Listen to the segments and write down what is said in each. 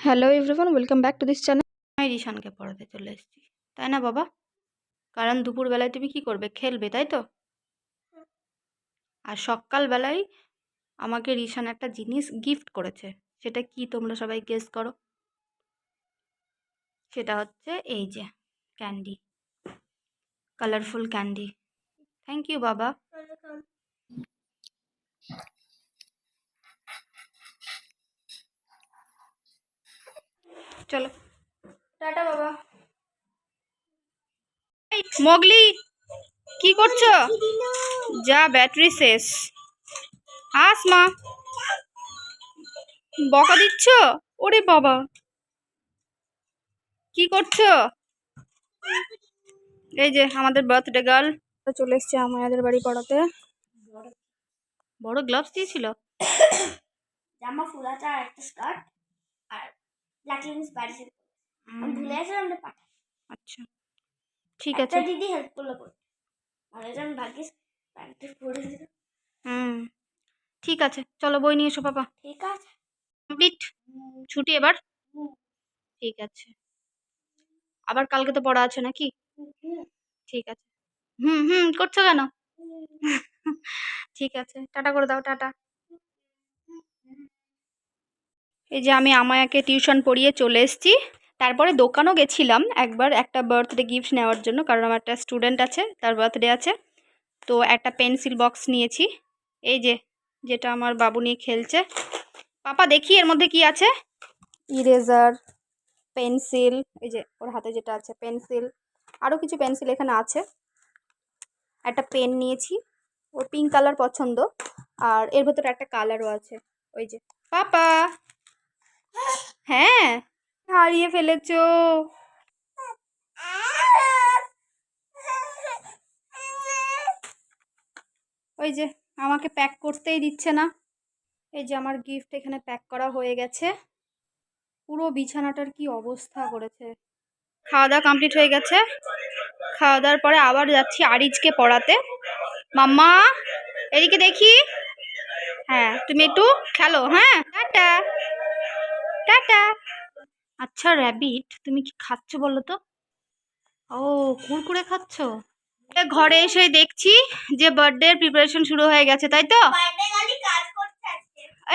Hello everyone, welcome back to this channel. আমি রিশানকে পড়াতে চলে এসেছি, তাই না বাবা? কারণ দুপুরবেলায় তুমি কি করবে, খেলবে, তাই তো? আর সকালবেলায় আমাকে রিশান একটা জিনিস গিফট করেছে। সেটা কি তোমরা সবাই গেস করো? সেটা হচ্ছে এই যে candy, colourful candy. Thank you বাবা। চলো টাটা বাবা। মোগলি কি করছো? যা ব্যাটারি শেষ। আস মা, বকা দিচ্ছ? ওরে বাবা, কি করছো? এই যে আমাদের বার্থডে গার্ল চলে এসছে আমাদের বাড়ি পড়াতে। বড় গ্লাভস দিয়েছিল, জামা ফুল আছে আর একটা স্কার্ট আর ব্ল্যাক জিন্স বাড়ি থেকে আমি ভুলে আসলাম আমরা পাঠাই। আচ্ছা ঠিক আছে। একটা দিদি হেল্প করলো করতে, মানে আমি ভাগ্যিস প্যান্টটা পরে দিল। ঠিক আছে, চলো বই নিয়ে এসো পাপা। ঠিক আছে, কমপ্লিট ছুটি এবার। ঠিক আছে, আবার কালকে তো পড়া আছে নাকি? ঠিক আছে। করছো কেন? ঠিক আছে, টাটা করে দাও, টাটা। এই যে আমি আমায়াকে টিউশন পড়িয়ে চলে এসেছি। তারপরে দোকানও গেছিলাম একবার একটা বার্থডে গিফট নেওয়ার জন্য, কারণ আমার একটা স্টুডেন্ট আছে, তার বার্থডে আছে। তো একটা পেন্সিল বক্স নিয়েছি, এই যে যেটা আমার বাবু নিয়ে খেলছে। পাপা দেখি এর মধ্যে কি আছে। ইরেজার, পেন্সিল, এই যে ওর হাতে যেটা আছে পেন্সিল, আরও কিছু পেন্সিল এখানে আছে। একটা পেন নিয়েছি, ওর পিঙ্ক কালার পছন্দ, আর এর ভেতরে একটা কালারও আছে। ওই যে পাপা, হ্যাঁ হারিয়ে ফেলেছো। ওই যে আমাকে প্যাক করতেই দিচ্ছে না। এই যে আমার গিফট এখানে প্যাক করা হয়ে গেছে। পুরো বিছানাটার কি অবস্থা করেছে। খাওয়া দাওয়া কমপ্লিট হয়ে গেছে। খাওয়া দাওয়ার পরে আবার যাচ্ছি আরিজকে পড়াতে। মাম্মা এদিকে দেখি। হ্যাঁ তুমি একটু খেলো, হ্যাঁ টাটা টাটা। আচ্ছা র্যাবিট, তুমি কি খাচ্ছ বলো তো? ও কুরকুরে খাচ্ছ? ঘরে এসে দেখছি যে বার্থডে প্রিপারেশন শুরু হয়ে গেছে, তাই তো?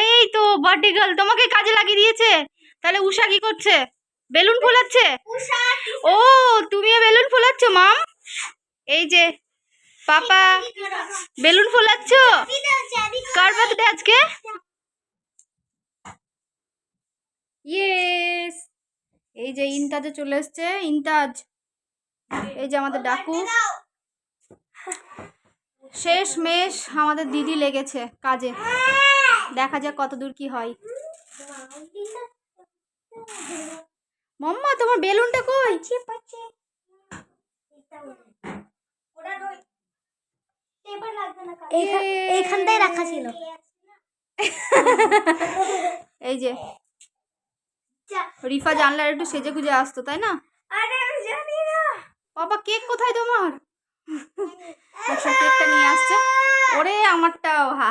এই তো বার্থডে গার্ল তোমাকে কাজে লাগিয়ে দিয়েছে। তাহলে উষা কি করছে? বেলুন ফোলাচ্ছে। ও তুমিও বেলুন ফোলাচ্ছ মাম? এই যে পাপা বেলুন ফোলাচ্ছ। কার বার্থডে আজকে? ইয়েস, এই যে ইনতাজে চলে এসছে। ইনতাজ, এই যে আমাদের ডাকু। শেষ মেশ আমাদের দিদি লেগেছে কাজে, দেখা যাক কতদূর কি হয়। মাম্মা তোমার বেলুনটা কই? এইখানটাই রাখা ছিল। এই যে রিফা জানলার একটু সেজে গুজে আসতো, তাই না? আরে আমি জানি না। বাবা কেক কোথায় তোমার? আচ্ছা কেকটা নিয়ে আসছে। ওরে আমারটাও, হা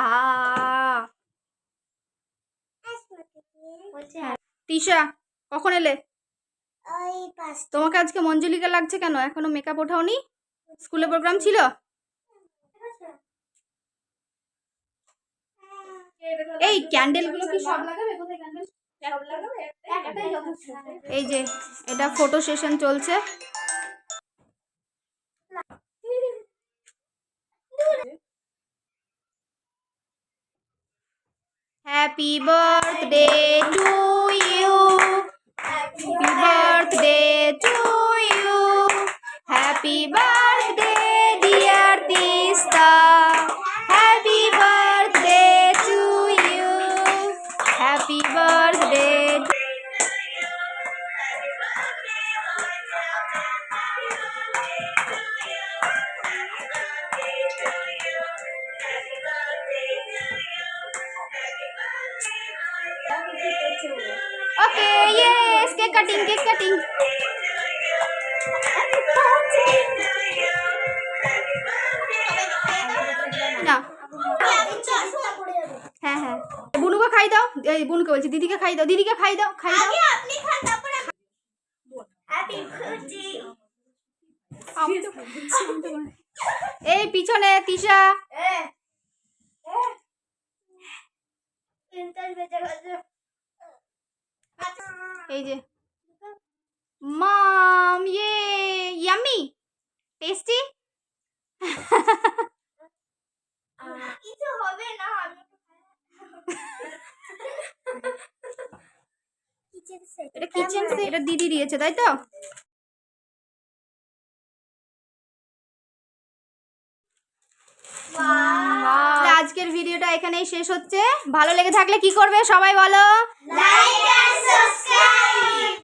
তিশা কখন এলে? তোমাকে আজকে মঞ্জুলিকা লাগছে কেন? এখনো মেকআপ ওঠাওনি? স্কুলে প্রোগ্রাম ছিল? এই ক্যান্ডেল গুলো কি সব লাগাবে? কোথায় ক্যান্ডেল? এই যে এটা ফটো সেশন চলছে। Happy birthday to you, happy birthday to you, happy birthday dear Tista, happy birthday to you, happy birthday. Okay yes, cake cutting, cake cutting. না হ্যাঁ হ্যাঁ বুনুকে খাই দাও, এই বোনকে বলছি, দিদিকে খাই দাও, দিদিকে খাই দাও, খাই দাও। আগে আপনি খান তারপরে হ্যাপি বার্থডে। এই পিছনে তিশা, এই যে মাম, ইয়াম্মি, টেস্টি। কিছু হবে না, আমি এটা কিচেন সেট, এটা দিদি দিয়েছে তাই তো? আজকের ভিডিওটা এখানেই শেষ হচ্ছে। ভালো লেগে থাকলে কি করবে সবাই বলো? Like and subscribe.